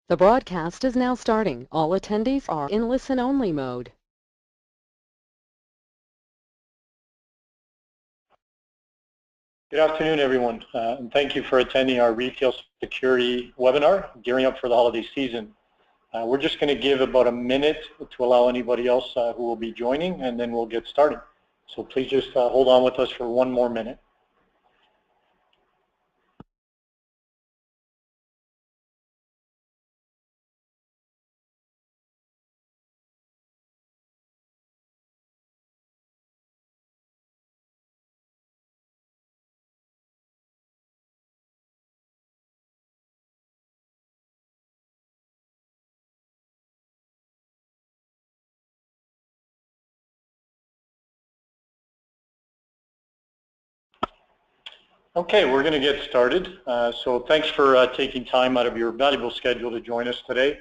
The broadcast is now starting. All attendees are in listen-only mode. Good afternoon, everyone, and thank you for attending our retail security webinar, gearing up for the holiday season. We're just going to give about a minute to allow anybody else who will be joining, and then we'll get started. So please just hold on with us for one more minute. Okay, we're going to get started. So thanks for taking time out of your valuable schedule to join us today.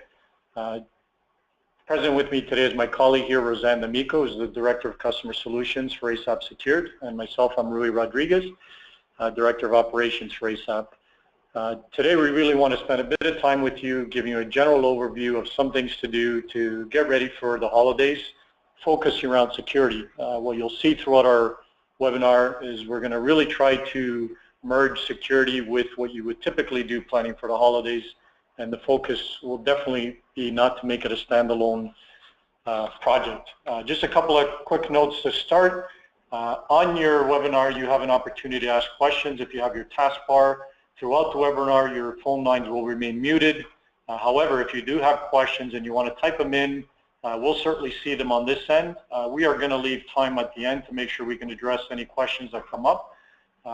Present with me today is my colleague here, Rosanne, who's the Director of Customer Solutions for ASAP Secured, and myself, I'm Rodrigues, Director of Operations for ASAP. Today we really want to spend a bit of time with you, giving you a general overview of some things to do to get ready for the holidays, focusing around security. What you'll see throughout our webinar is we're going to really try to merge security with what you would typically do planning for the holidays, and the focus will definitely be not to make it a standalone project. Just a couple of quick notes to start. On your webinar, you have an opportunity to ask questions. If you have your taskbar throughout the webinar, your phone lines will remain muted. However, if you do have questions and you want to type them in, we'll certainly see them on this end. We are going to leave time at the end to make sure we can address any questions that come up.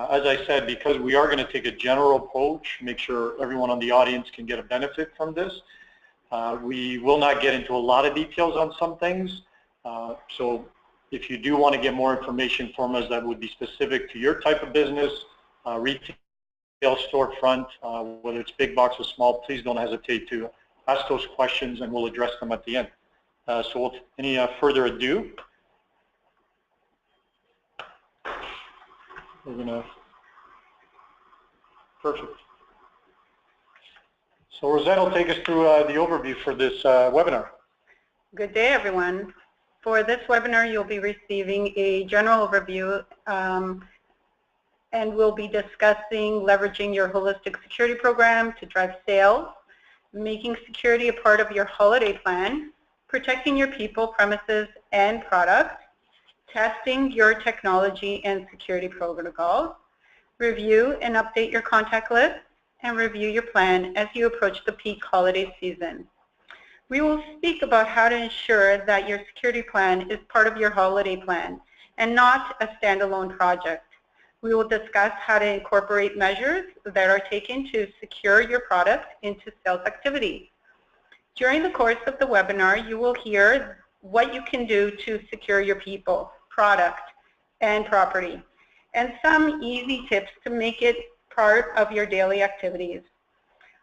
As I said, because we are going to take a general approach, make sure everyone on the audience can get a benefit from this. We will not get into a lot of details on some things. So if you do want to get more information from us that would be specific to your type of business, retail storefront, whether it's big box or small, please don't hesitate to ask those questions and we'll address them at the end. So with any further ado, we're going to, perfect. So Rosanne will take us through the overview for this webinar. Good day, everyone. For this webinar, you'll be receiving a general overview and we'll be discussing leveraging your holistic security program to drive sales, making security a part of your holiday plan, protecting your people, premises, and product, testing your technology and security protocols, review and update your contact list, and review your plan as you approach the peak holiday season. We will speak about how to ensure that your security plan is part of your holiday plan and not a standalone project. We will discuss how to incorporate measures that are taken to secure your product into sales activities. During the course of the webinar, you will hear what you can do to secure your people, product, and property, and some easy tips to make it part of your daily activities.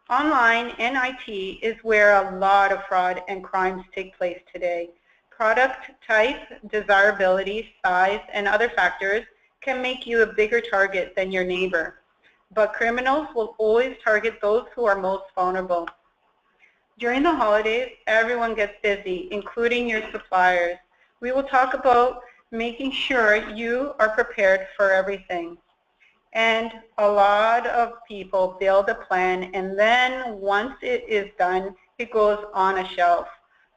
Online and IT is where a lot of fraud and crimes take place today. Product type, desirability, size, and other factors can make you a bigger target than your neighbor, but criminals will always target those who are most vulnerable. During the holidays, everyone gets busy, including your suppliers. We will talk about making sure you are prepared for everything. And a lot of people build a plan, and then once it is done, it goes on a shelf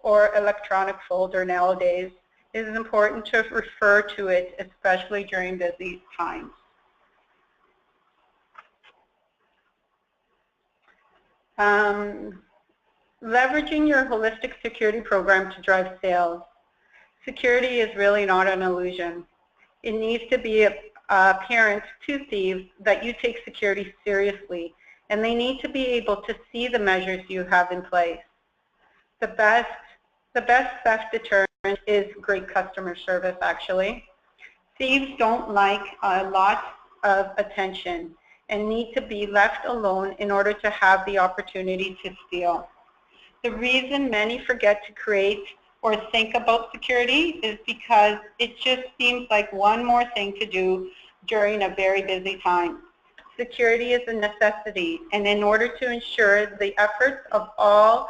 or electronic folder nowadays. It is important to refer to it, especially during busy times. Leveraging your holistic security program to drive sales. Security is really not an illusion. It needs to be apparent to thieves that you take security seriously, and they need to be able to see the measures you have in place. The best theft deterrent is great customer service, actually. Thieves don't like a lot of attention and need to be left alone in order to have the opportunity to steal. The reason many forget to create or think about security is because it just seems like one more thing to do during a very busy time. security is a necessity, and in order to ensure the efforts of all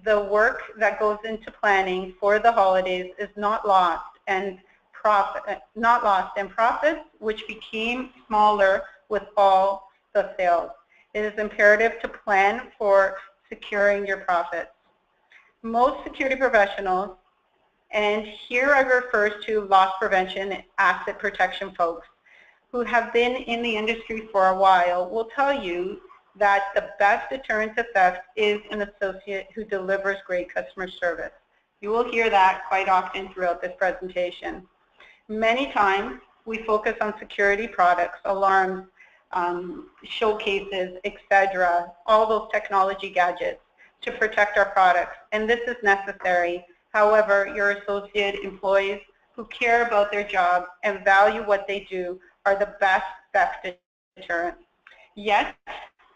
the work that goes into planning for the holidays is not lost, and profits, which became smaller with all the sales. It is imperative to plan for securing your profits. Most security professionals, and here I refer to loss prevention and asset protection folks, who have been in the industry for a while, will tell you that the best deterrent to theft is an associate who delivers great customer service. You will hear that quite often throughout this presentation. Many times we focus on security products, alarms, showcases, etc., all those technology gadgets to protect our products, and this is necessary. However, your associate employees who care about their job and value what they do are the best deterrent. Yet,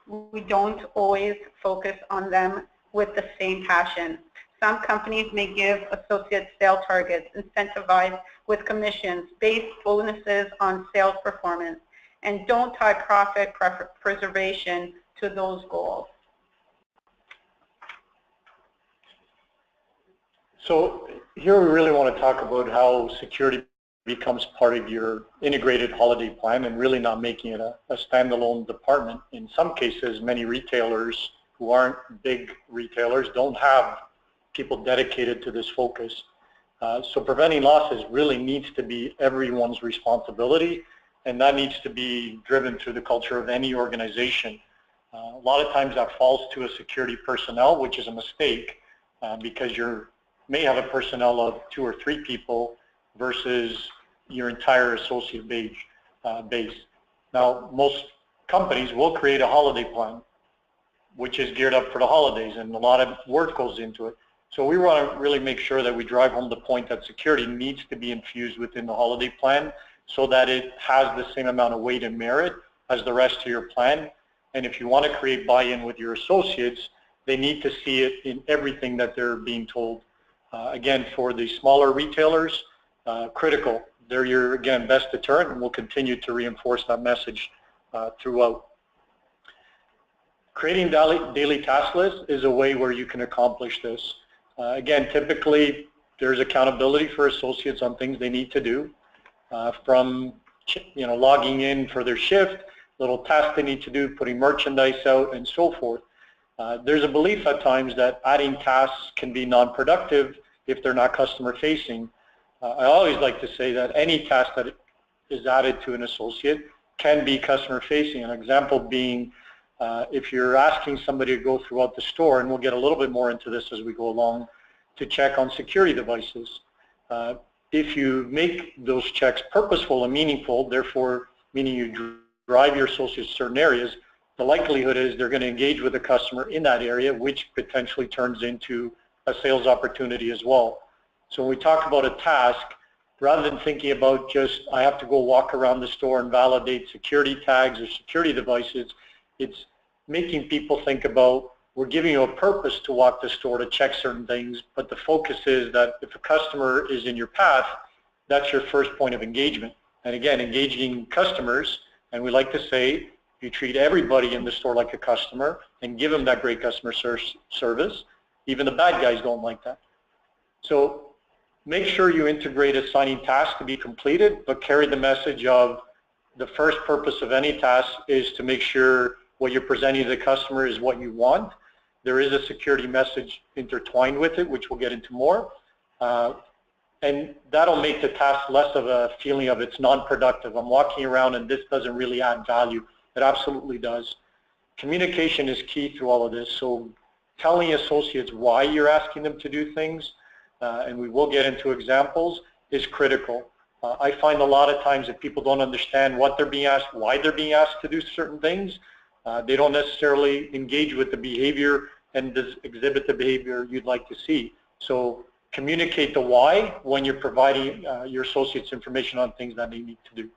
we don't always focus on them with the same passion. Some companies may give associates sales targets, incentivize with commissions, base bonuses on sales performance, and don't tie profit preservation to those goals. So here we really want to talk about how security becomes part of your integrated holiday plan and really not making it a standalone department. In some cases, many retailers who aren't big retailers don't have people dedicated to this focus. So preventing losses really needs to be everyone's responsibility, and that needs to be driven through the culture of any organization. A lot of times that falls to a security personnel, which is a mistake because you may have a personnel of 2 or 3 people versus your entire associate base. Now, most companies will create a holiday plan, which is geared up for the holidays, and a lot of work goes into it. So we want to really make sure that we drive home the point that security needs to be infused within the holiday plan so that it has the same amount of weight and merit as the rest of your plan. And if you want to create buy-in with your associates, they need to see it in everything that they're being told. Again, for the smaller retailers, critical. They're your, again, best deterrent, and we'll continue to reinforce that message throughout. Creating daily task lists is a way where you can accomplish this. Again, typically there's accountability for associates on things they need to do, from logging in for their shift, little tasks they need to do, putting merchandise out, and so forth. There's a belief at times that adding tasks can be non-productive if they're not customer facing. I always like to say that any task that is added to an associate can be customer facing. An example being if you're asking somebody to go throughout the store, and we'll get a little bit more into this as we go along, to check on security devices. If you make those checks purposeful and meaningful, therefore meaning you drive your associates to certain areas, the likelihood is they're going to engage with the customer in that area, which potentially turns into a sales opportunity as well. So when we talk about a task, rather than thinking about just I have to go walk around the store and validate security tags or security devices, it's making people think about we're giving you a purpose to walk the store to check certain things, but the focus is that if a customer is in your path, that's your first point of engagement. And again, engaging customers, and we like to say you treat everybody in the store like a customer and give them that great customer service. Even the bad guys don't like that. So make sure you integrate assigning tasks to be completed, but carry the message of the first purpose of any task is to make sure what you're presenting to the customer is what you want. There is a security message intertwined with it, which we'll get into more. And that'll make the task less of a feeling of it's non-productive. I'm walking around and this doesn't really add value. It absolutely does. Communication is key through all of this. So telling associates why you're asking them to do things, and we will get into examples, is critical. I find a lot of times that people don't understand what they're being asked, why they're being asked to do certain things. They don't necessarily engage with the behavior and exhibit the behavior you'd like to see. So communicate the why when you're providing your associates information on things that they need to do.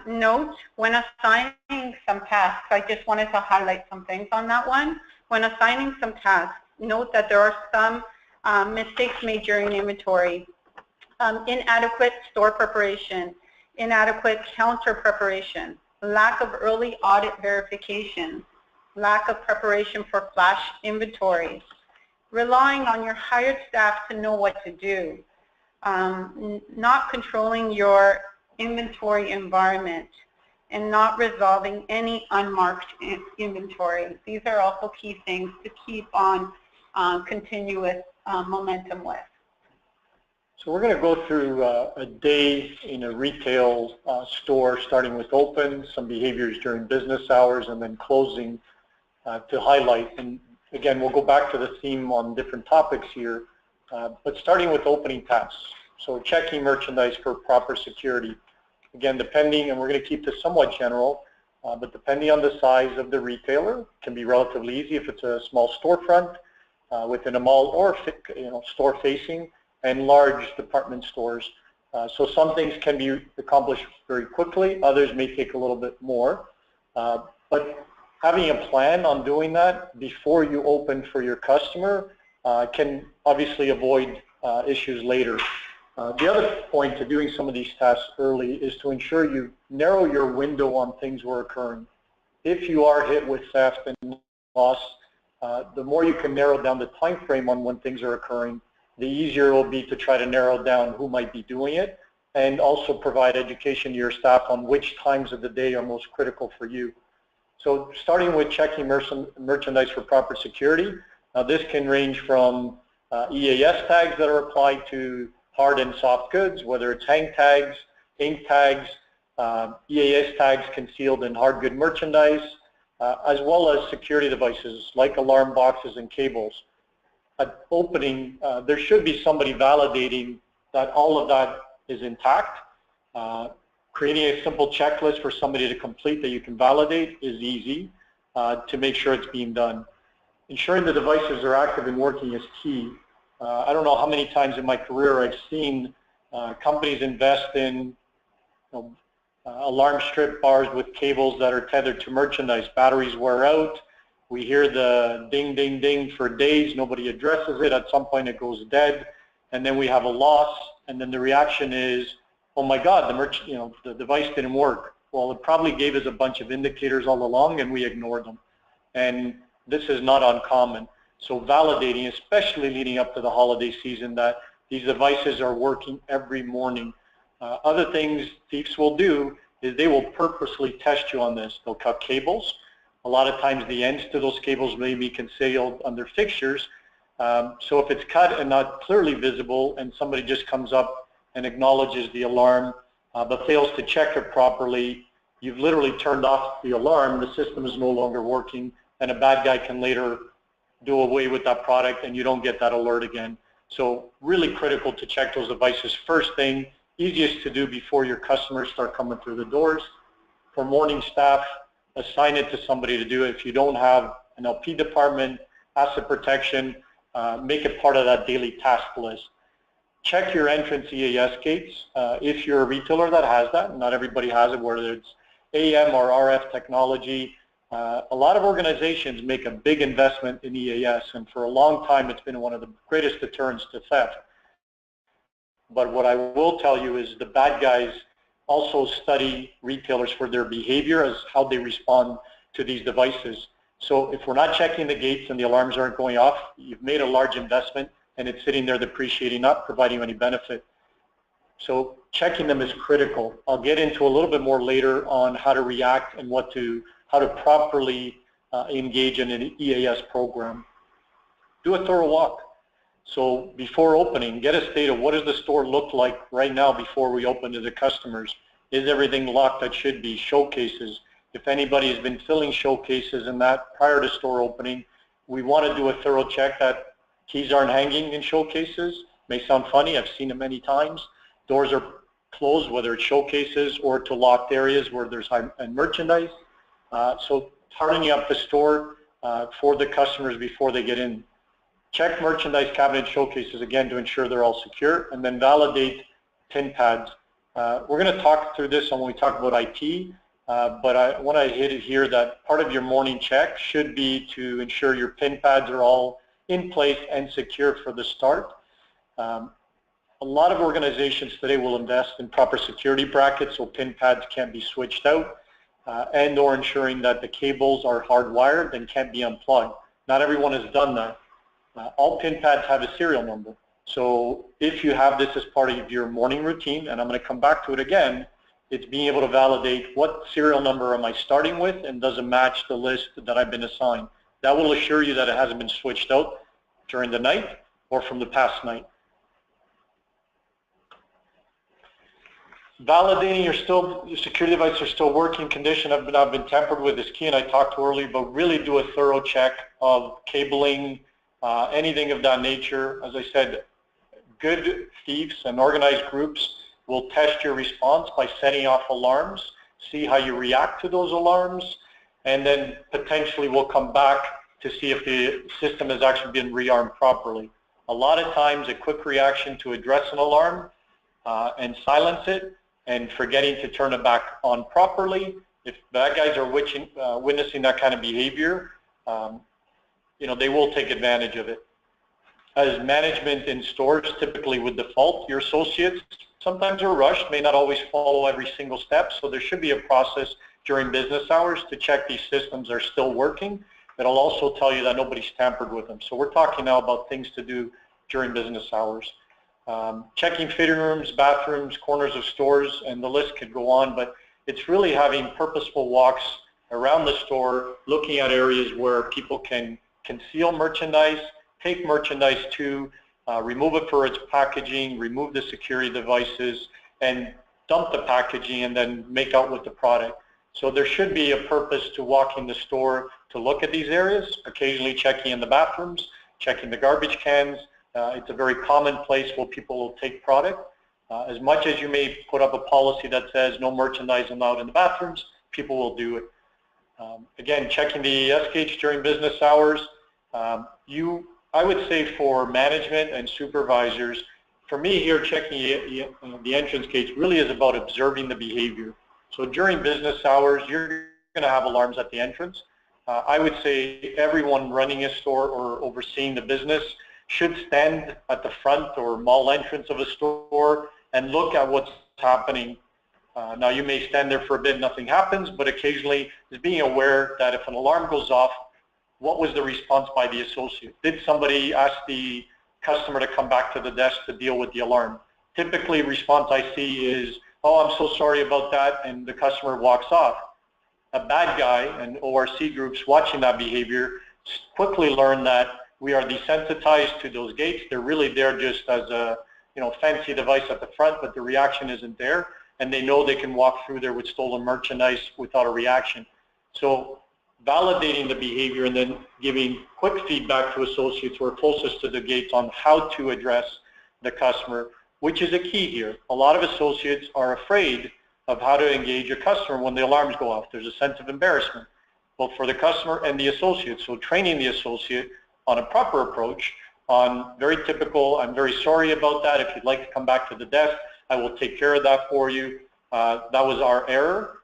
Note, when assigning some tasks, I just wanted to highlight some things on that one. When assigning some tasks, note that there are some mistakes made during inventory. Inadequate store preparation, inadequate counter preparation, lack of early audit verification, lack of preparation for flash inventory, relying on your hired staff to know what to do, not controlling your inventory environment, and not resolving any unmarked inventory. These are also key things to keep on continuous momentum with. So we're going to go through a day in a retail store, starting with open, some behaviors during business hours, and then closing to highlight. And again, we'll go back to the theme on different topics here, but starting with opening tasks. So checking merchandise for proper security. Again, depending, and we're going to keep this somewhat general, but depending on the size of the retailer, it can be relatively easy if it's a small storefront within a mall or store facing, and large department stores. So some things can be accomplished very quickly, others may take a little bit more. But having a plan on doing that before you open for your customer can obviously avoid issues later. The other point to doing some of these tasks early is to ensure you narrow your window on things were occurring. If you are hit with theft and loss, the more you can narrow down the time frame on when things are occurring, the easier it will be to try to narrow down who might be doing it, and also provide education to your staff on which times of the day are most critical for you. So starting with checking merchandise for proper security, this can range from EAS tags that are applied to hard and soft goods, whether it's hang tags, ink tags, EAS tags concealed in hard good merchandise, as well as security devices like alarm boxes and cables. At opening, there should be somebody validating that all of that is intact. Creating a simple checklist for somebody to complete that you can validate is easy to make sure it's being done. Ensuring the devices are active and working is key. I don't know how many times in my career I've seen companies invest in alarm strip bars with cables that are tethered to merchandise. Batteries wear out. We hear the ding, ding, ding for days. Nobody addresses it. At some point it goes dead, and then we have a loss. And then the reaction is, "Oh my God, the device didn't work." Well, it probably gave us a bunch of indicators all along, and we ignored them. And this is not uncommon. So validating, especially leading up to the holiday season, that these devices are working every morning. Other things thieves will do is they will purposely test you on this. They'll cut cables. A lot of times the ends to those cables may be concealed under fixtures. So if it's cut and not clearly visible and somebody just comes up and acknowledges the alarm but fails to check it properly, you've literally turned off the alarm, the system is no longer working, and a bad guy can later do away with that product and you don't get that alert again. So really critical to check those devices first thing, easiest to do before your customers start coming through the doors. For morning staff, assign it to somebody to do it. If you don't have an LP department, asset protection, make it part of that daily task list. Check your entrance EAS gates. If you're a retailer that has that, not everybody has it, whether it's AM or RF technology. A lot of organizations make a big investment in EAS, and for a long time it's been one of the greatest deterrents to theft. But what I will tell you is the bad guys also study retailers for their behavior as how they respond to these devices. So if we're not checking the gates and the alarms aren't going off, you've made a large investment and it's sitting there depreciating, not providing you any benefit. So checking them is critical. I'll get into a little bit more later on how to react and how to properly engage in an EAS program. Do a thorough walk. So before opening, get a state of what does the store look like right now before we open to the customers. Is everything locked that should be? Showcases. If anybody has been filling showcases and that prior to store opening, we want to do a thorough check that keys aren't hanging in showcases. May sound funny, I've seen it many times. Doors are closed, whether it's showcases or to locked areas where there's high-end merchandise. So hardening up the store for the customers before they get in. Check merchandise cabinet showcases again to ensure they're all secure, and then validate pin pads. We're going to talk through this when we talk about IT, but I want to hit it here that part of your morning check should be to ensure your pin pads are all in place and secure for the start. A lot of organizations today will invest in proper security brackets so pin pads can't be switched out, and or ensuring that the cables are hardwired and can't be unplugged. Not everyone has done that. All pin pads have a serial number. So if you have this as part of your morning routine, and I'm going to come back to it again, it's being able to validate what serial number am I starting with and does it match the list that I've been assigned. That will assure you that it hasn't been switched out during the night or from the past night. Validating your security devices are still working condition, have been tampered with is key, and I talked to earlier, but really do a thorough check of cabling, anything of that nature. As I said, good thieves and organized groups will test your response by setting off alarms, see how you react to those alarms, and then potentially we'll come back to see if the system has actually been rearmed properly. A lot of times a quick reaction to address an alarm and silence it, and forgetting to turn it back on properly. If bad guys are witnessing that kind of behavior, they will take advantage of it. As management in stores typically would default, your associates sometimes are rushed, may not always follow every single step, so there should be a process during business hours to check these systems are still working. It'll also tell you that nobody's tampered with them. So we're talking now about things to do during business hours. Checking fitting rooms, bathrooms, corners of stores, and the list could go on, but it's really having purposeful walks around the store, looking at areas where people can conceal merchandise, take merchandise to, remove it for its packaging, remove the security devices, and dump the packaging and then make out with the product. So there should be a purpose to walking the store to look at these areas, occasionally checking in the bathrooms, checking the garbage cans. It's a very common place where people will take product. As much as you may put up a policy that says no merchandise allowed in the bathrooms, people will do it. Again, checking the ES gates during business hours. I would say for management and supervisors, for me here, checking the entrance gates really is about observing the behavior. So during business hours, you're going to have alarms at the entrance. I would say everyone running a store or overseeing the business should stand at the front or mall entrance of a store and look at what's happening. Now you may stand there for a bit, nothing happens, but occasionally just being aware that if an alarm goes off, what was the response by the associate? Did somebody ask the customer to come back to the desk to deal with the alarm? Typically response I see is, oh, I'm so sorry about that, and the customer walks off. A bad guy and ORC groups watching that behavior quickly learn that we are desensitized to those gates. They're really there just as a fancy device at the front, but the reaction isn't there, and they know they can walk through there with stolen merchandise without a reaction. So validating the behavior and then giving quick feedback to associates who are closest to the gates on how to address the customer, which is a key here. A lot of associates are afraid of how to engage a customer when the alarms go off. There's a sense of embarrassment, both for the customer and the associate. So training the associate on a proper approach, on very typical, I'm very sorry about that. If you'd like to come back to the desk, I will take care of that for you. That was our error.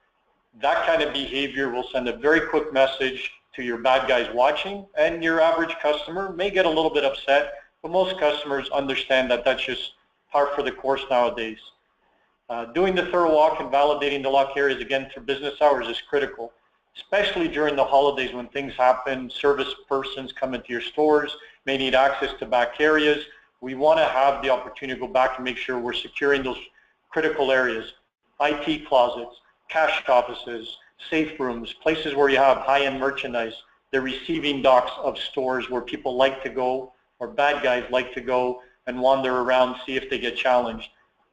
That kind of behavior will send a very quick message to your bad guys watching, and your average customer may get a little bit upset, but most customers understand that that's just par for the course nowadays. Doing the thorough walk and validating the lock areas again through business hours is critical, especially during the holidays when things happen. Service persons come into your stores, may need access to back areas. We want to have the opportunity to go back and make sure we're securing those critical areas. IT closets, cash offices, safe rooms, places where you have high-end merchandise, the receiving docks of stores where people like to go, or bad guys like to go and wander around, see if they get challenged.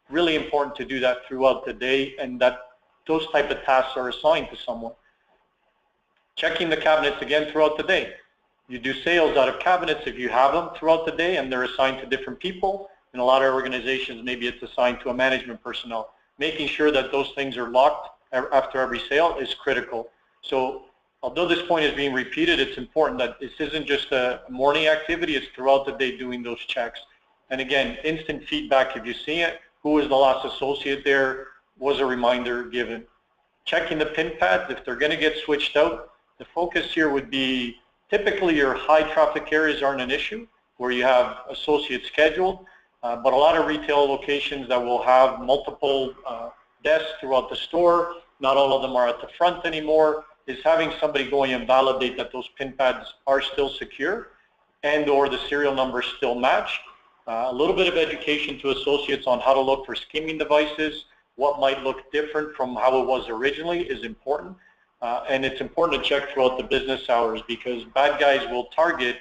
Really important to do that throughout the day, and that those type of tasks are assigned to someone. Checking the cabinets again throughout the day. You do sales out of cabinets if you have them throughout the day, and they're assigned to different people. In a lot of organizations, maybe it's assigned to a management personnel. Making sure that those things are locked after every sale is critical. So although this point is being repeated, it's important that this isn't just a morning activity, it's throughout the day doing those checks. And again, instant feedback if you see it. Who was the last associate there? Was a reminder given? Checking the pin pads, if they're going to get switched out, the focus here would be typically your high traffic areas aren't an issue where you have associates scheduled. but a lot of retail locations that will have multiple desks throughout the store, not all of them are at the front anymore, is having somebody go in and validate that those pin pads are still secure and or the serial numbers still match. A little bit of education to associates on how to look for skimming devices, what might look different from how it was originally is important. And it's important to check throughout the business hours because bad guys will target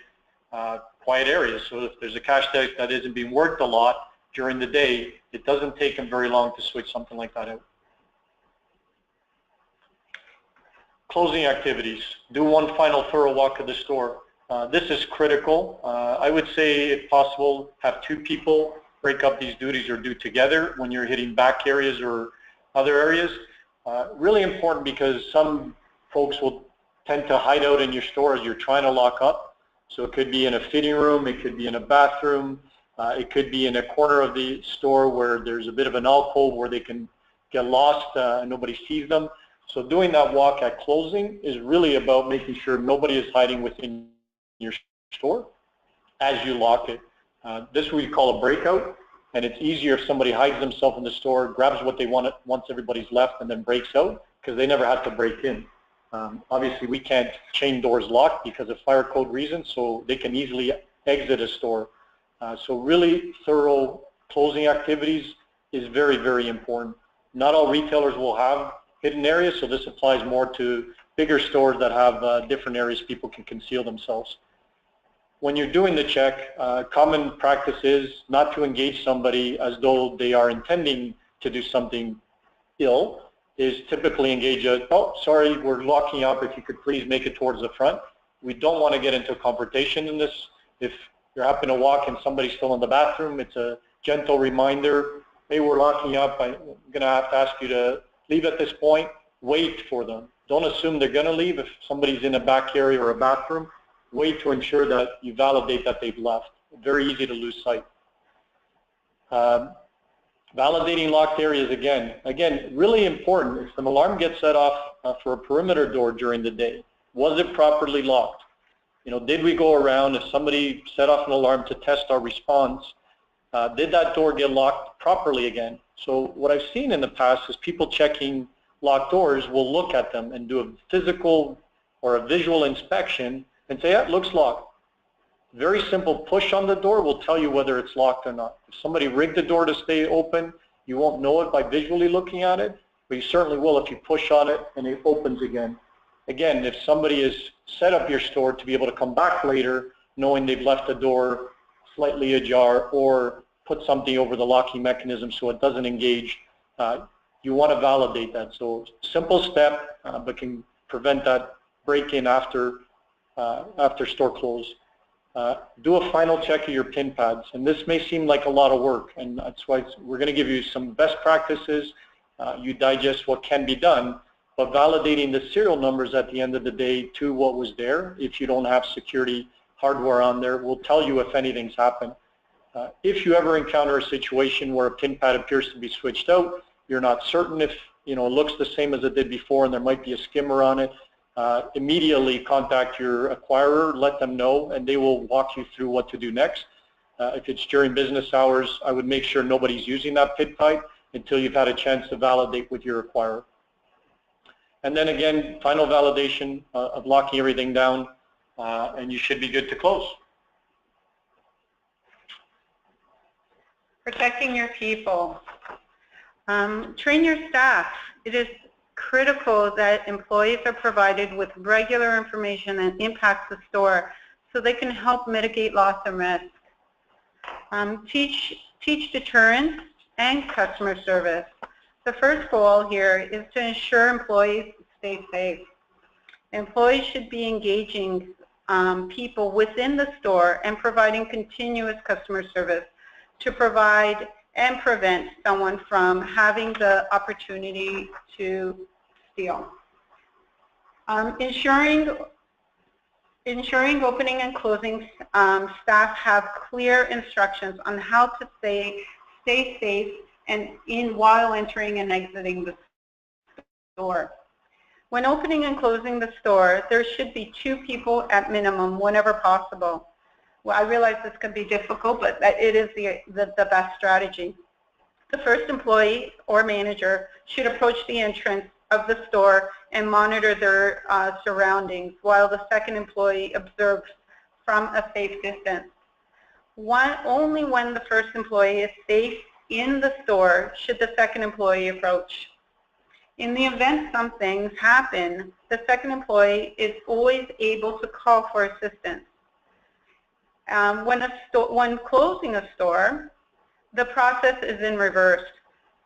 quiet areas. So if there's a cash desk that isn't being worked a lot during the day, it doesn't take them very long to switch something like that out. Closing activities. Do one final thorough walk of the store. This is critical. I would say, if possible, have two people break up these duties or do together when you're hitting back areas or other areas. Really important because some folks will tend to hide out in your store as you're trying to lock up. So it could be in a fitting room, it could be in a bathroom, it could be in a corner of the store where there's a bit of an alcove where they can get lost and nobody sees them. So doing that walk at closing is really about making sure nobody is hiding within your store as you lock it. This we call a breakout, and it's easier if somebody hides themselves in the store, grabs what they want once everybody's left, and then breaks out because they never have to break in. Obviously, we can't chain doors locked because of fire code reasons, so they can easily exit a store. So really thorough closing activities is very, very important. Not all retailers will have hidden areas, so this applies more to bigger stores that have different areas people can conceal themselves. When you're doing the check, common practice is not to engage somebody as though they are intending to do something ill, is typically engage a, oh, sorry, we're locking up, if you could please make it towards the front. We don't want to get into a confrontation in this. If you're happen to walk and somebody's still in the bathroom, it's a gentle reminder, hey, we're locking up, I'm going to have to ask you to leave at this point, wait for them. Don't assume they're going to leave. If somebody's in a back area or a bathroom, wait to ensure that you validate that they've left. Very easy to lose sight. Validating locked areas again, really important. If an alarm gets set off for a perimeter door during the day, was it properly locked? You know, did we go around, if somebody set off an alarm to test our response, did that door get locked properly again? So what I've seen in the past is people checking locked doors will look at them and do a physical or a visual inspection and say, yeah, it looks locked. Very simple push on the door will tell you whether it's locked or not. If somebody rigged the door to stay open, you won't know it by visually looking at it, but you certainly will if you push on it and it opens again. Again, if somebody has set up your store to be able to come back later knowing they've left the door slightly ajar or put something over the locking mechanism so it doesn't engage, you want to validate that. So simple step, but can prevent that break-in after store close. Do a final check of your pin pads, and this may seem like a lot of work, and that's why we're going to give you some best practices. You digest what can be done, but validating the serial numbers at the end of the day to what was there, if you don't have security hardware on there, will tell you if anything's happened. If you ever encounter a situation where a pin pad appears to be switched out, you're not certain if it looks the same as it did before and there might be a skimmer on it, immediately contact your acquirer, let them know, and they will walk you through what to do next. If it's during business hours, I would make sure nobody's using that pin pipe until you've had a chance to validate with your acquirer. And then again, final validation of locking everything down, and you should be good to close. Protecting your people. Train your staff. It is critical that employees are provided with regular information that impacts the store so they can help mitigate loss and risk. Teach deterrence and customer service. The first goal here is to ensure employees stay safe. Employees should be engaging people within the store and providing continuous customer service to provide and prevent someone from having the opportunity to steal. Ensuring opening and closing staff have clear instructions on how to stay safe and while entering and exiting the store. When opening and closing the store, there should be 2 people at minimum whenever possible. Well, I realize this can be difficult, but it is the best strategy. The first employee or manager should approach the entrance of the store and monitor their surroundings, while the second employee observes from a safe distance. Only when the first employee is safe in the store should the second employee approach. In the event some things happen, the second employee is always able to call for assistance. When closing a store, the process is in reverse.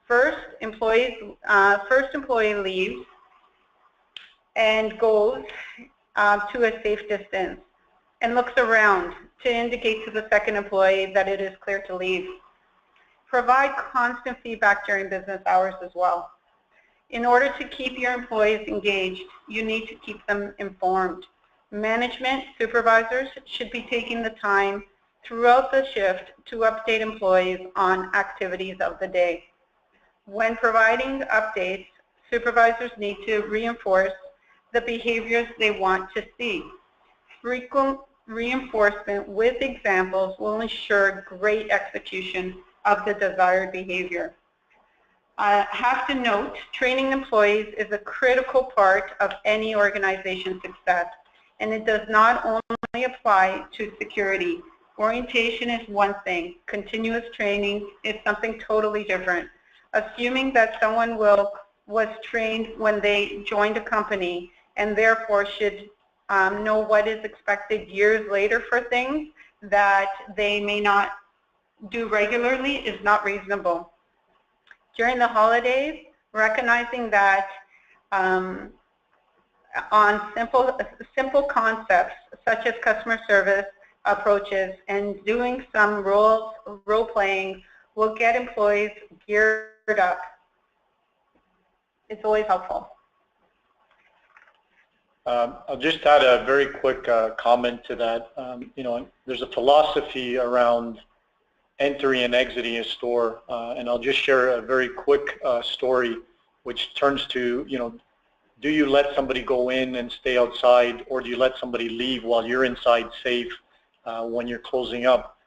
First employee leaves and goes to a safe distance and looks around to indicate to the second employee that it is clear to leave. Provide constant feedback during business hours as well. In order to keep your employees engaged, you need to keep them informed. Management supervisors should be taking the time throughout the shift to update employees on activities of the day. When providing updates, supervisors need to reinforce the behaviors they want to see. Frequent reinforcement with examples will ensure great execution of the desired behavior. I have to note, training employees is a critical part of any organization's success, and it does not only apply to security. Orientation is one thing. Continuous training is something totally different. Assuming that someone was trained when they joined a company and therefore should know what is expected years later for things that they may not do regularly is not reasonable. During the holidays, recognizing that on simple concepts such as customer service approaches and doing some role playing will get employees geared up. It's always helpful. I'll just add a very quick comment to that. There's a philosophy around entering and exiting a store, and I'll just share a very quick story which turns to, do you let somebody go in and stay outside, or do you let somebody leave while you're inside safe when you're closing up?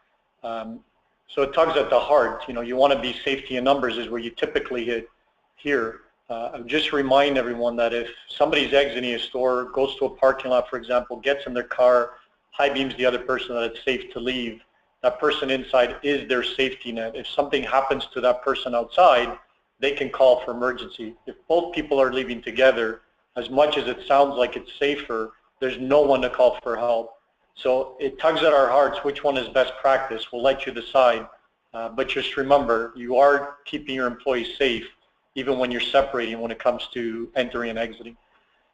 So it tugs at the heart. You want to be safety in numbers is where you typically hit here. I would just remind everyone that if somebody's exiting a store, goes to a parking lot, for example, gets in their car, high beams the other person that it's safe to leave, that person inside is their safety net. If something happens to that person outside, they can call for emergency. If both people are leaving together, as much as it sounds like it's safer, there's no one to call for help. So it tugs at our hearts which one is best practice. We'll let you decide. But just remember, you are keeping your employees safe even when you're separating when it comes to entering and exiting.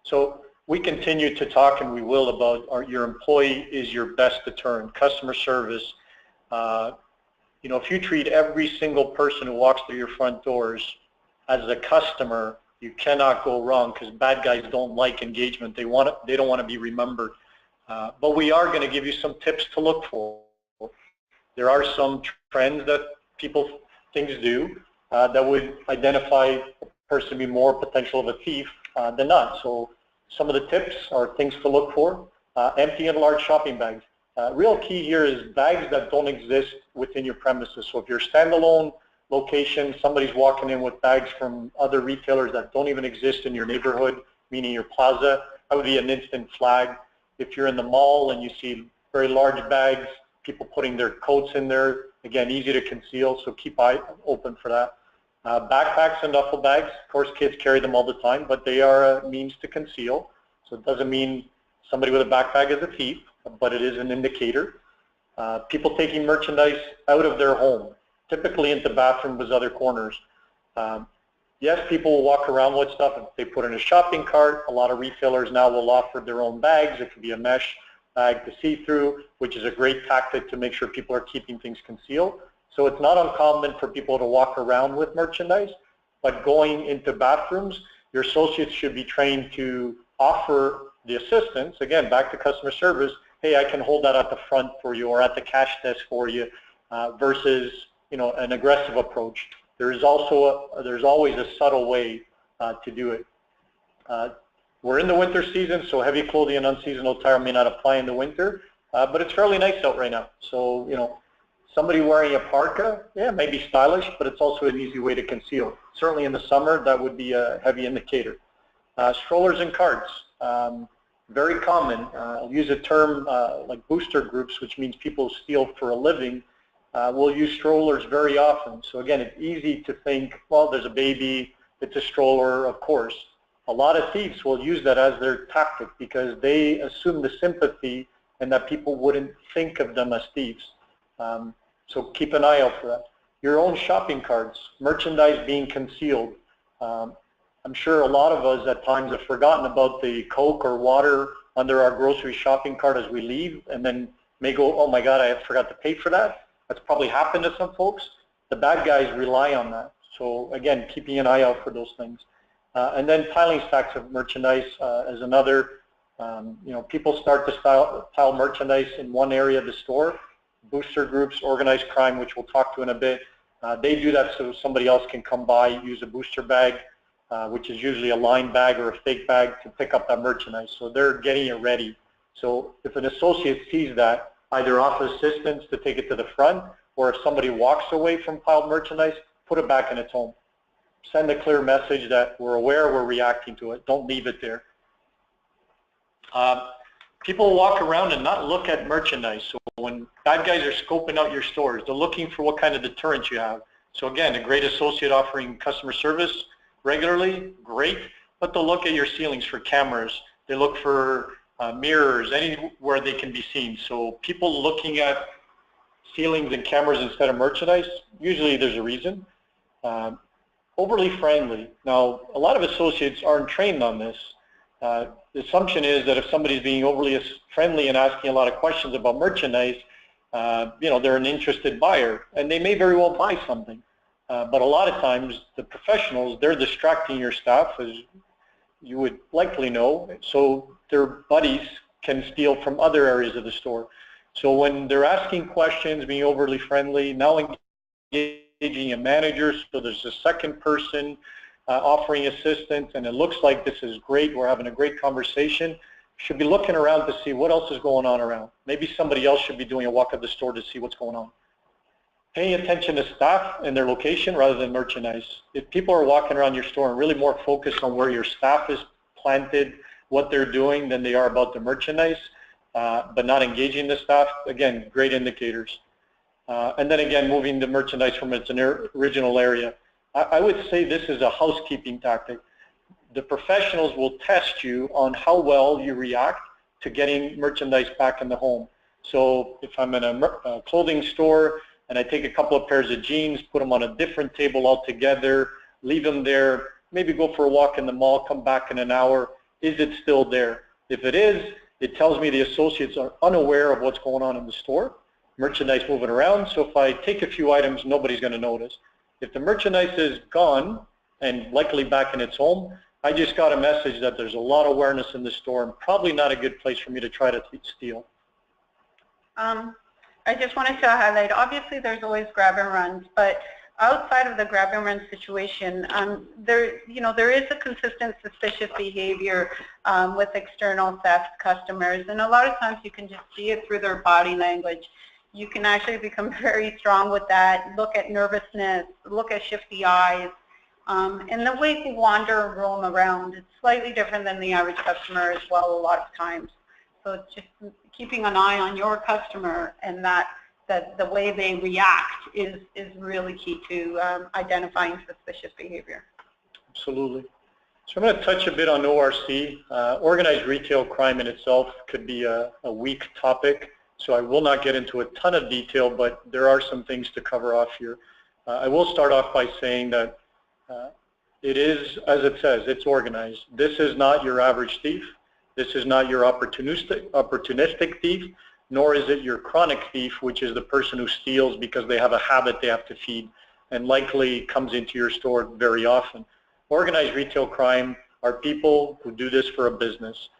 So we continue to talk, and we will, about your employee is your best deterrent. Customer service. If you treat every single person who walks through your front doors as a customer, you cannot go wrong, because bad guys don't like engagement. They don't want to be remembered. But we are going to give you some tips to look for. There are some trends that things do that would identify a person to be more potential of a thief than not. So some of the tips are things to look for. Empty and large shopping bags. Real key here is bags that don't exist within your premises. So if you're a standalone location, somebody's walking in with bags from other retailers that don't even exist in your neighborhood, meaning your plaza, that would be an instant flag. If you're in the mall and you see very large bags, people putting their coats in there, again, easy to conceal, so keep eye open for that. Backpacks and duffel bags, of course kids carry them all the time, but they are a means to conceal. So it doesn't mean somebody with a backpack is a thief, but it is an indicator. People taking merchandise out of their home, typically into bathrooms, other corners. Yes, people will walk around with stuff. If they put in a shopping cart, a lot of retailers now will offer their own bags. It could be a mesh bag to see through, which is a great tactic to make sure people are keeping things concealed. So it's not uncommon for people to walk around with merchandise, but going into bathrooms, your associates should be trained to offer the assistance. Again, back to customer service, hey, I can hold that at the front for you or at the cash desk for you, versus an aggressive approach. There's always a subtle way to do it. We're in the winter season, so heavy clothing and unseasonal attire may not apply in the winter. but it's fairly nice out right now. So, you know, somebody wearing a parka, yeah, maybe stylish, but it's also an easy way to conceal. Certainly in the summer, that would be a heavy indicator. Strollers and carts, very common. I'll use a term like booster groups, which means people who steal for a living. We'll use strollers very often. So again, it's easy to think, well, there's a baby, it's a stroller, of course. A lot of thieves will use that as their tactic because they assume the sympathy and that people wouldn't think of them as thieves. So keep an eye out for that. Your own shopping carts, merchandise being concealed. I'm sure a lot of us at times have forgotten about the Coke or water under our grocery shopping cart as we leave, and then may go, oh my God, I forgot to pay for that. That's probably happened to some folks. The bad guys rely on that. So again, keeping an eye out for those things. And then piling stacks of merchandise as another. You know, people start to pile merchandise in one area of the store. Booster groups, organized crime, which we'll talk to in a bit, they do that so somebody else can come by, use a booster bag, which is usually a lined bag or a fake bag to pick up that merchandise. So they're getting it ready. So if an associate sees that, either offer assistance to take it to the front, or if somebody walks away from piled merchandise, put it back in its home. Send a clear message that we're aware, we're reacting to it. Don't leave it there. People walk around and not look at merchandise. So when bad guys are scoping out your stores, they're looking for what kind of deterrent you have. So again, a great associate offering customer service regularly, great, but they'll look at your ceilings for cameras. They look for mirrors, anywhere they can be seen. So people looking at ceilings and cameras instead of merchandise, usually there's a reason. Overly friendly. Now, a lot of associates aren't trained on this. The assumption is that if somebody's being overly friendly and asking a lot of questions about merchandise, you know, they're an interested buyer, and they may very well buy something. But a lot of times, the professionals, they're distracting your staff, as you would likely know, so their buddies can steal from other areas of the store. So when they're asking questions, being overly friendly, now engaging a manager, so there's a second person offering assistance, and it looks like this is great, we're having a great conversation, should be looking around to see what else is going on around. Maybe somebody else should be doing a walk of the store to see what's going on. Paying attention to staff and their location rather than merchandise. If people are walking around your store and really more focused on where your staff is planted, what they're doing, than they are about the merchandise, but not engaging the staff, again, great indicators. And then again, moving the merchandise from its original area. I would say this is a housekeeping tactic. The professionals will test you on how well you react to getting merchandise back in the home. So if I'm in a clothing store and I take a couple of pairs of jeans, put them on a different table altogether, leave them there, maybe go for a walk in the mall, come back in an hour, is it still there? If it is, it tells me the associates are unaware of what's going on in the store, merchandise moving around, so if I take a few items, nobody's going to notice. If the merchandise is gone and likely back in its home, I just got a message that there's a lot of awareness in the store and probably not a good place for me to try to steal. I just wanted to highlight, obviously there's always grab and runs, but outside of the grab and run situation, there is a consistent suspicious behavior with external theft customers, and a lot of times you can just see it through their body language. You can actually become very strong with that, look at nervousness, look at shifty eyes, and the way they wander and roam around, it's slightly different than the average customer as well a lot of times. So it's just keeping an eye on your customer, and that the way they react is really key to identifying suspicious behavior. Absolutely. So I'm going to touch a bit on ORC. Organized retail crime in itself could be a weak topic, so I will not get into a ton of detail, but there are some things to cover off here. I will start off by saying that it is, as it says, it's organized. This is not your average thief. This is not your opportunistic thief, nor is it your chronic thief, which is the person who steals because they have a habit they have to feed and likely comes into your store very often. Organized retail crime are people who do this for a business.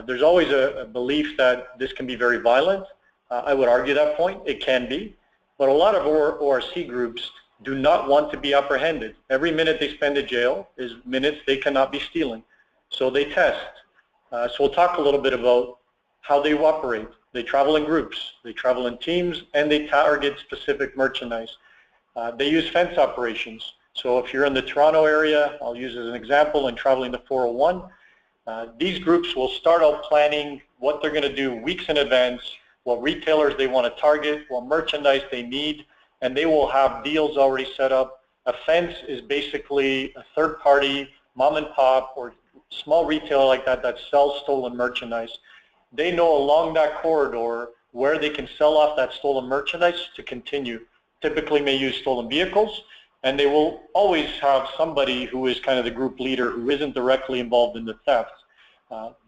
There's always a belief that this can be very violent. I would argue that point. It can be. But a lot of ORC groups do not want to be apprehended. Every minute they spend in jail is minutes they cannot be stealing. So they test. So we'll talk a little bit about how they operate. They travel in groups, they travel in teams, and they target specific merchandise. They use fence operations. So if you're in the Toronto area, I'll use as an example, and traveling the 401, these groups will start out planning what they're going to do weeks in advance, what retailers they want to target, what merchandise they need, and they will have deals already set up. A fence is basically a third-party mom and pop or small retailer like that that sells stolen merchandise. They know along that corridor where they can sell off that stolen merchandise to continue. Typically may use stolen vehicles, and they will always have somebody who is kind of the group leader who isn't directly involved in the theft.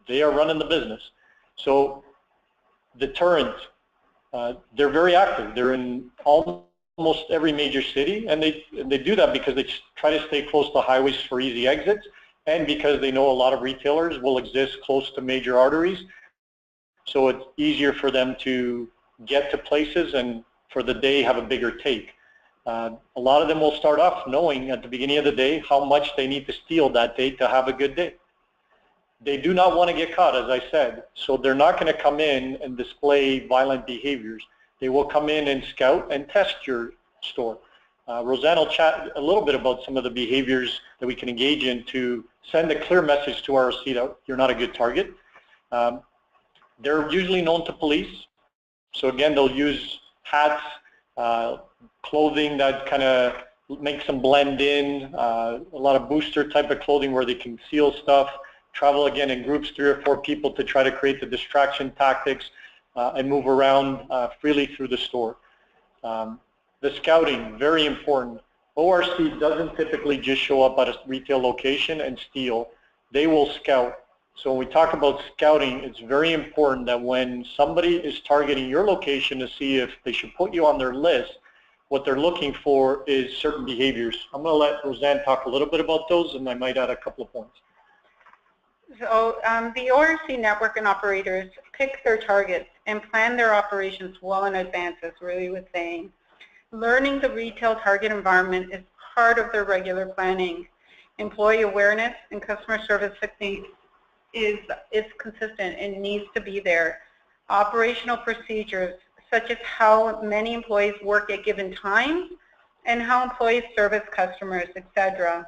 They are running the business. So deterrent, they're very active. They're in almost every major city, and they do that because they try to stay close to highways for easy exits, and because they know a lot of retailers will exist close to major arteries, so it's easier for them to get to places and for the day have a bigger take. A lot of them will start off knowing at the beginning of the day how much they need to steal that day to have a good day. They do not want to get caught, as I said, so they're not going to come in and display violent behaviors. They will come in and scout and test your store. Rosanne will chat a little bit about some of the behaviors that we can engage in to send a clear message to our RC that you're not a good target. They're usually known to police, so again, they'll use hats, clothing that kind of makes them blend in, a lot of booster type of clothing where they conceal stuff, travel again in groups, 3 or 4 people to try to create the distraction tactics and move around freely through the store. The scouting, very important. ORC doesn't typically just show up at a retail location and steal. They will scout. So when we talk about scouting, it's very important that when somebody is targeting your location to see if they should put you on their list, what they're looking for is certain behaviors. I'm going to let Rosanne talk a little bit about those, and I might add a couple of points. So the ORC network and operators pick their targets and plan their operations well in advance, as Rudy was saying. Learning the retail target environment is part of their regular planning. Employee awareness and customer service techniques is consistent and needs to be there. Operational procedures, such as how many employees work at given times and how employees service customers, etc.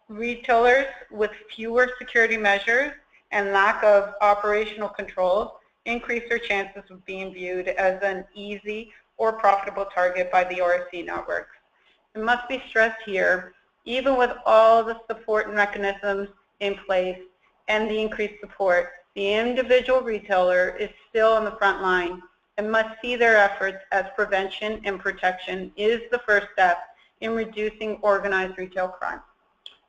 Retailers with fewer security measures and lack of operational controls increase their chances of being viewed as an easy or profitable target by the ORC network. It must be stressed here, even with all the support mechanisms in place and the increased support, the individual retailer is still on the front line and must see their efforts as prevention and protection is the first step in reducing organized retail crime.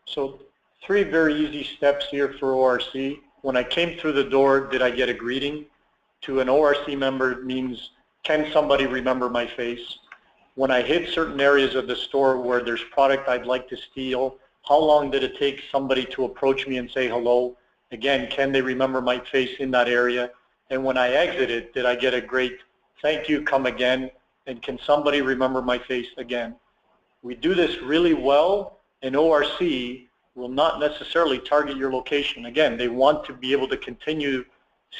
So 3 very easy steps here for ORC. When I came through the door, did I get a greeting? To an ORC member means, can somebody remember my face? When I hit certain areas of the store where there's product I'd like to steal, how long did it take somebody to approach me and say hello? Again, can they remember my face in that area? And when I exited, did I get a great thank you, come again? And can somebody remember my face again? We do this really well, and ORC will not necessarily target your location. Again, they want to be able to continue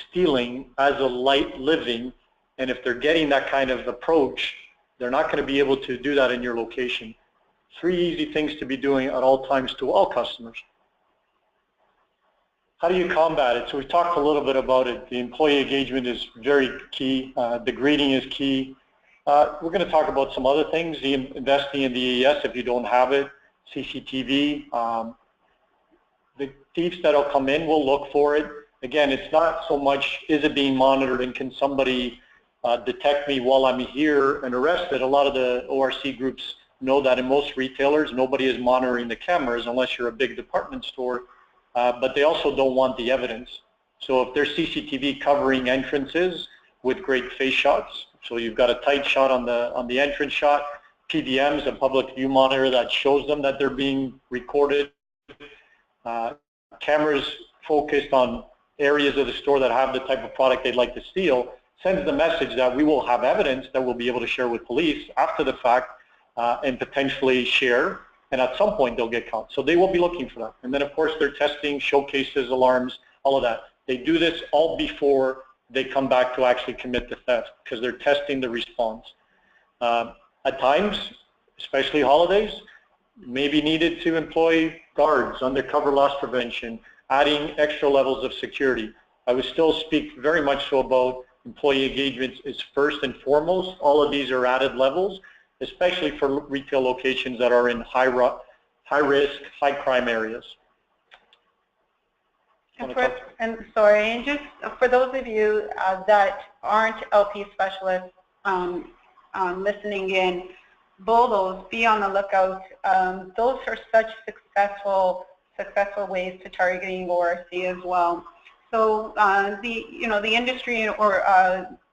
stealing as a light living, and if they're getting that kind of approach, they're not going to be able to do that in your location. 3 easy things to be doing at all times to all customers. How do you combat it? So we talked a little bit about it. The employee engagement is very key. The greeting is key. We're going to talk about some other things, investing in the AES if you don't have it, CCTV. The thieves that will come in will look for it. Again, it's not so much is it being monitored and can somebody detect me while I'm here and arrested. A lot of the ORC groups know that in most retailers, nobody is monitoring the cameras unless you're a big department store. But they also don't want the evidence. So if there's CCTV covering entrances with great face shots, so you've got a tight shot on the entrance shot, PVMs, a public view monitor that shows them that they're being recorded, cameras focused on areas of the store that have the type of product they'd like to steal, sends the message that we will have evidence that we'll be able to share with police after the fact and potentially share. And at some point they'll get caught. So they will be looking for that. And then of course they're testing, showcases, alarms, all of that. They do this all before they come back to actually commit the theft because they're testing the response. At times, especially holidays, may be needed to employ guards, undercover loss prevention, adding extra levels of security. I would still speak very much so about employee engagement is first and foremost. All of these are added levels, especially for retail locations that are in high risk, high crime areas. And just for those of you that aren't LP specialists listening in, BOLOs, be on the lookout. Those are such successful ways to targeting ORC as well. So the industry or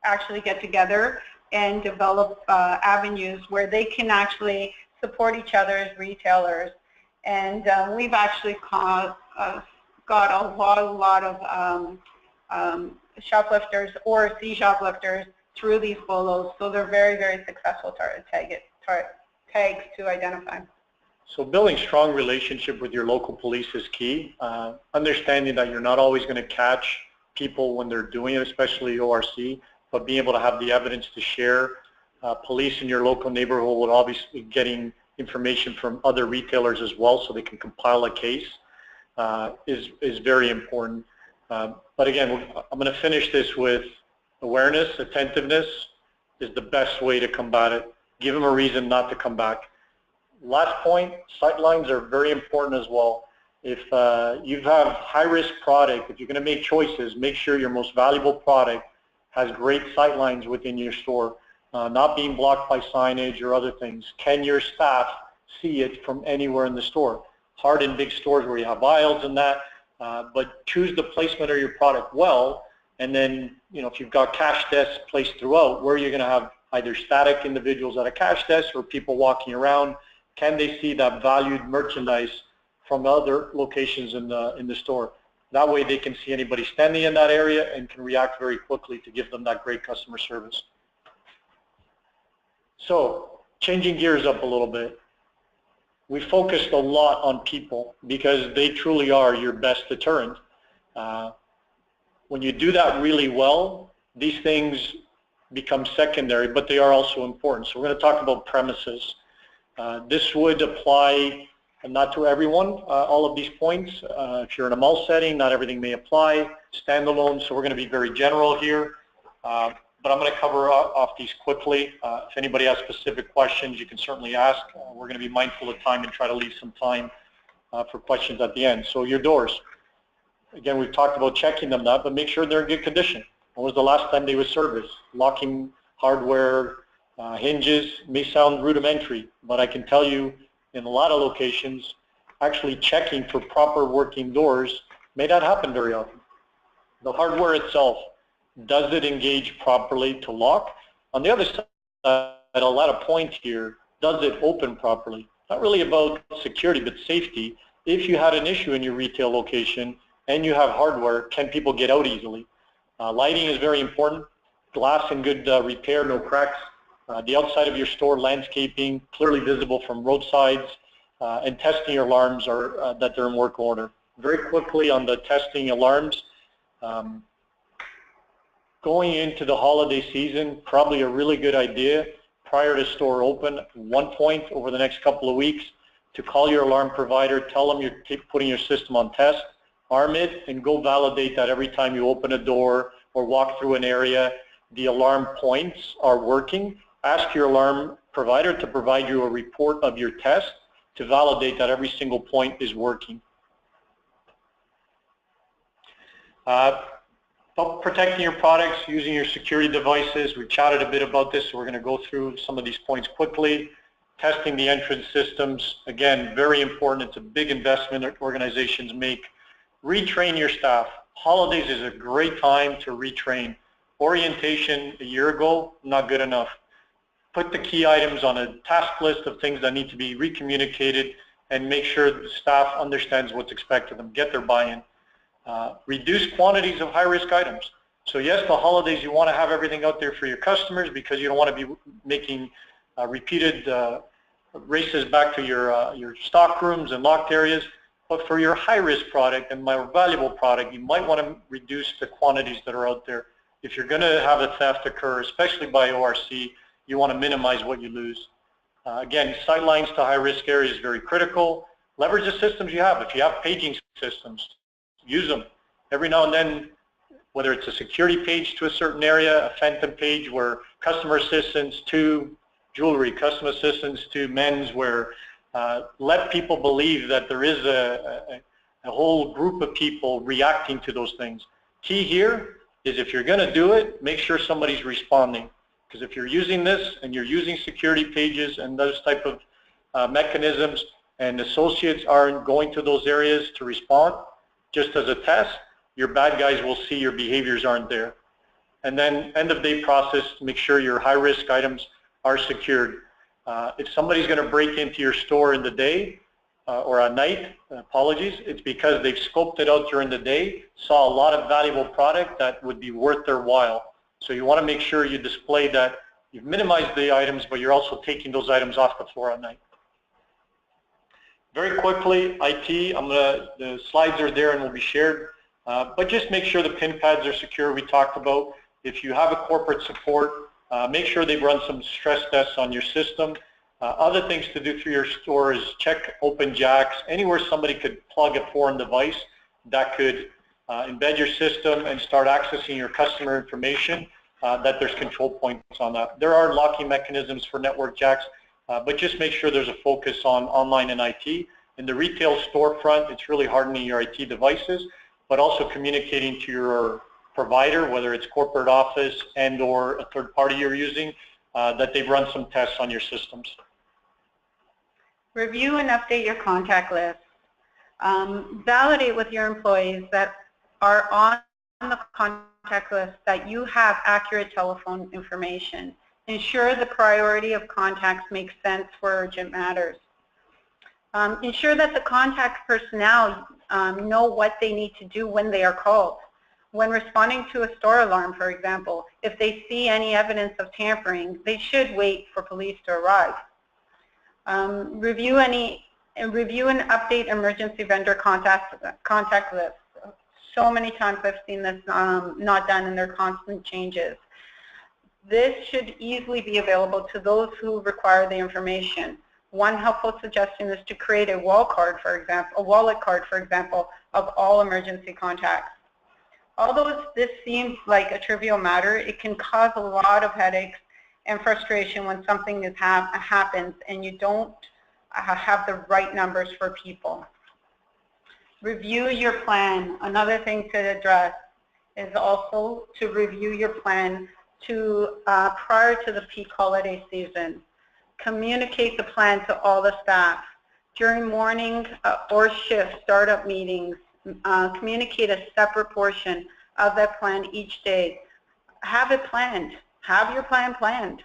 actually get together and develop avenues where they can actually support each other as retailers. And we've actually got a lot of shoplifters, ORC shoplifters, through these BOLOs. So they're very, very successful tags to identify. So building strong relationship with your local police is key. Understanding that you're not always going to catch people when they're doing it, especially ORC, but being able to have the evidence to share. Police in your local neighborhood will obviously be getting information from other retailers as well, so they can compile a case. Is very important. But again, I'm going to finish this with awareness, attentiveness is the best way to combat it. Give them a reason not to come back. Last point, sight lines are very important as well. If you have high-risk product, if you're going to make choices, make sure your most valuable product has great sight lines within your store, not being blocked by signage or other things. Can your staff see it from anywhere in the store? Hard in big stores where you have aisles and that, but choose the placement of your product well, and then, if you've got cash desks placed throughout, where you're going to have either static individuals at a cash desk or people walking around, can they see that valued merchandise from other locations in the store? That way they can see anybody standing in that area and can react very quickly to give them that great customer service. So, changing gears up a little bit. We focused a lot on people because they truly are your best deterrent. When you do that really well, these things become secondary, but they are also important. So we're going to talk about premises. This would apply not to everyone, all of these points. If you're in a mall setting, not everything may apply. Standalone, so we're going to be very general here. But I'm going to cover off these quickly. If anybody has specific questions, you can certainly ask. We're going to be mindful of time and try to leave some time for questions at the end. So your doors. Again, we've talked about checking them now, but make sure they're in good condition. When was the last time they were serviced? Locking hardware, hinges may sound rudimentary, but I can tell you in a lot of locations, actually checking for proper working doors may not happen very often. The hardware itself, does it engage properly to lock? On the other side, at a lot of points here, does it open properly? Not really about security, but safety. If you had an issue in your retail location and you have hardware, can people get out easily? Lighting is very important. Glass in good repair, no cracks. The outside of your store, landscaping, clearly visible from roadsides, and testing your alarms are that they're in work order. Very quickly on the testing alarms, going into the holiday season, probably a really good idea prior to store open, at one point over the next couple of weeks, to call your alarm provider, tell them you're putting your system on test, arm it, and go validate that every time you open a door or walk through an area, the alarm points are working. Ask your alarm provider to provide you a report of your test to validate that every single point is working. Protecting your products, using your security devices. We chatted a bit about this, so we're going to go through some of these points quickly. Testing the entrance systems, again, very important. It's a big investment that organizations make. Retrain your staff. Holidays is a great time to retrain. Orientation a year ago, not good enough. Put the key items on a task list of things that need to be recommunicated and make sure the staff understands what's expected of them, get their buy-in. Reduce quantities of high-risk items. So yes, the holidays, you want to have everything out there for your customers because you don't want to be making repeated races back to your stock rooms and locked areas. But for your high-risk product and more valuable product, you might want to reduce the quantities that are out there. if you're going to have a theft occur, especially by ORC, you want to minimize what you lose. Again, sightlines to high-risk areas is very critical. Leverage the systems you have. If you have paging systems, use them. Every now and then, whether it's a security page to a certain area, a phantom page where customer assistance to jewelry, customer assistance to men's wear, let people believe that there is a whole group of people reacting to those things. Key here is if you're going to do it, make sure somebody's responding. Because if you're using this and you're using security pages and those type of mechanisms and associates aren't going to those areas to respond, just as a test, your bad guys will see your behaviors aren't there. And then end of day process, make sure your high risk items are secured. If somebody's going to break into your store in the day or at night, apologies, it's because they've scoped it out during the day, saw a lot of valuable product that would be worth their while. So you want to make sure you display that you've minimized the items, but you're also taking those items off the floor at night. Very quickly, IT, the slides are there and will be shared, but just make sure the pin pads are secure. We talked about if you have a corporate support, make sure they've run some stress tests on your system. Other things to do through your store is check open jacks, anywhere somebody could plug a foreign device that could embed your system and start accessing your customer information, that there's control points on that. There are locking mechanisms for network jacks, but just make sure there's a focus on online and IT. In the retail storefront, it's really hardening your IT devices, but also communicating to your provider, whether it's corporate office and or a third party you're using, that they've run some tests on your systems. Review and update your contact list. Validate with your employees that are on the contact list that you have accurate telephone information. Ensure the priority of contacts makes sense for urgent matters. Ensure that the contact personnel know what they need to do when they are called. When responding to a store alarm, for example, if they see any evidence of tampering, they should wait for police to arrive. Review and update emergency vendor contact lists. So many times I've seen this not done, and there are constant changes. This should easily be available to those who require the information. One helpful suggestion is to create a wallet card, for example, of all emergency contacts. Although this seems like a trivial matter, it can cause a lot of headaches and frustration when something happens and you don't have the right numbers for people. Review your plan. Another thing to address is also to review your plan prior to the peak holiday season. Communicate the plan to all the staff. During morning or shift startup meetings, communicate a separate portion of that plan each day. Have it planned. Have your plan planned.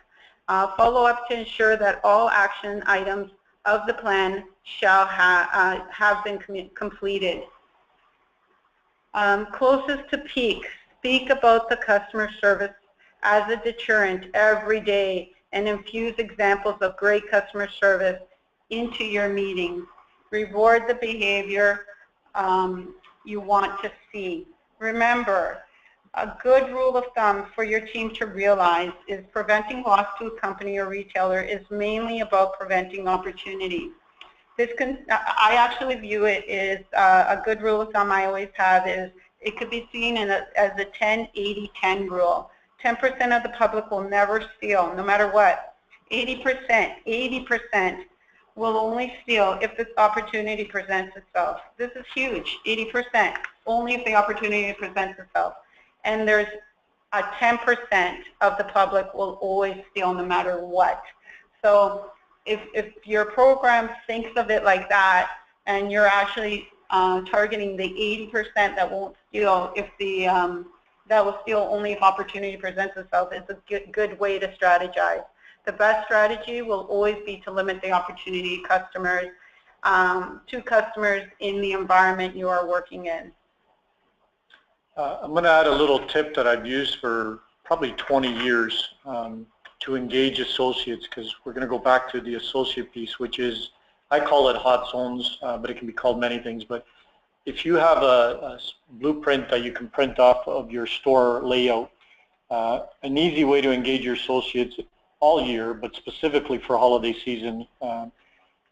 Follow up to ensure that all action items of the plan shall have been completed. Closest to peak, speak about the customer service as a deterrent every day and infuse examples of great customer service into your meetings. Reward the behavior you want to see. Remember, a good rule of thumb for your team to realize is preventing loss to a company or retailer is mainly about preventing opportunity. I actually view it as a good rule of thumb I always have is it could be seen as a 10-80-10 rule. 10% of the public will never steal, no matter what. 80% will only steal if the opportunity presents itself. This is huge, 80%, only if the opportunity presents itself. And there's a 10% of the public will always steal no matter what. So if your program thinks of it like that, and you're actually targeting the 80% that won't steal, that will steal only if opportunity presents itself, it's a good way to strategize. The best strategy will always be to limit the opportunity to customers in the environment you are working in. I'm going to add a little tip that I've used for probably 20 years to engage associates, because we're going to go back to the associate piece, which is, I call it hot zones, but it can be called many things. But if you have a blueprint that you can print off of your store layout, An easy way to engage your associates all year, but specifically for holiday season,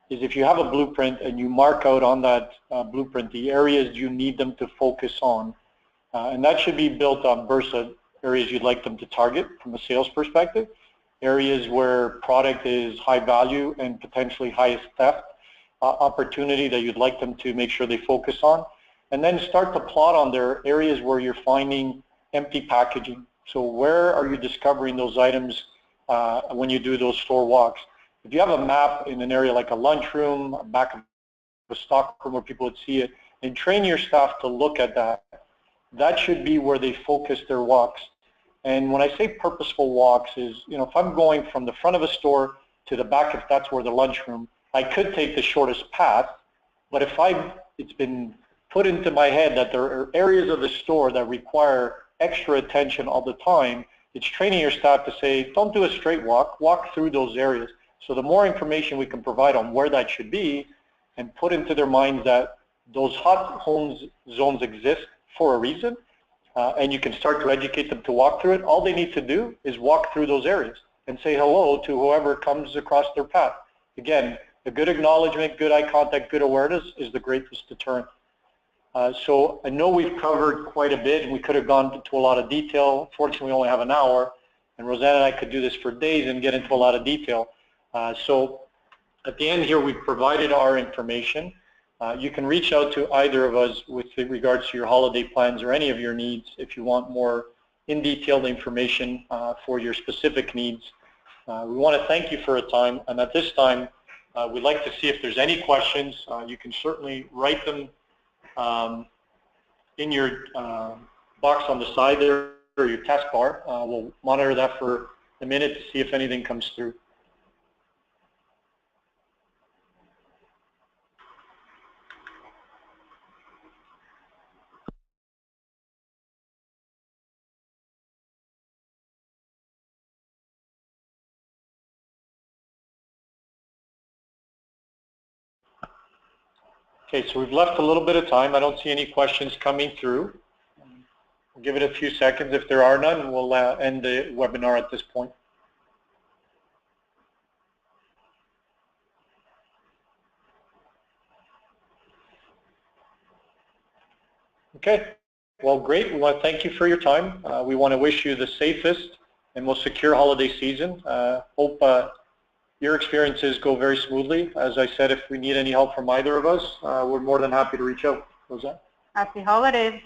is if you have a blueprint and you mark out on that blueprint the areas you need them to focus on, and that should be built on BRSA, areas you'd like them to target from a sales perspective, areas where product is high value and potentially highest theft opportunity that you'd like them to make sure they focus on, and then start to plot on their areas where you're finding empty packaging. So where are you discovering those items when you do those store walks? If you have a map in an area like a lunchroom, back of a stock room where people would see it, and train your staff to look at that, that should be where they focus their walks. And when I say purposeful walks is, you know, if I'm going from the front of a store to the back, if that's where the lunchroom, I could take the shortest path, but if it's been put into my head that there are areas of the store that require extra attention all the time, it's training your staff to say, don't do a straight walk, walk through those areas. So the more information we can provide on where that should be and put into their minds that those hot home zones exist for a reason, and you can start to educate them to walk through it, all they need to do is walk through those areas and say hello to whoever comes across their path. Again, a good acknowledgement, good eye contact, good awareness is the greatest deterrent. So I know we've covered quite a bit, and we could have gone into a lot of detail. Fortunately, we only have an hour, and Rosanne and I could do this for days and get into a lot of detail. So at the end here, we've provided our information. You can reach out to either of us with regards to your holiday plans or any of your needs if you want more in-detailed information for your specific needs. We want to thank you for your time, and at this time, we'd like to see if there's any questions. You can certainly write them in your box on the side there, or your taskbar. We'll monitor that for a minute to see if anything comes through. Okay, so we've left a little bit of time. I don't see any questions coming through. We'll give it a few seconds. If there are none, we'll end the webinar at this point. Okay, well, great. We want to thank you for your time. We want to wish you the safest and most secure holiday season. Hope your experiences go very smoothly. As I said, if we need any help from either of us, we're more than happy to reach out. Rosanne? Happy holidays.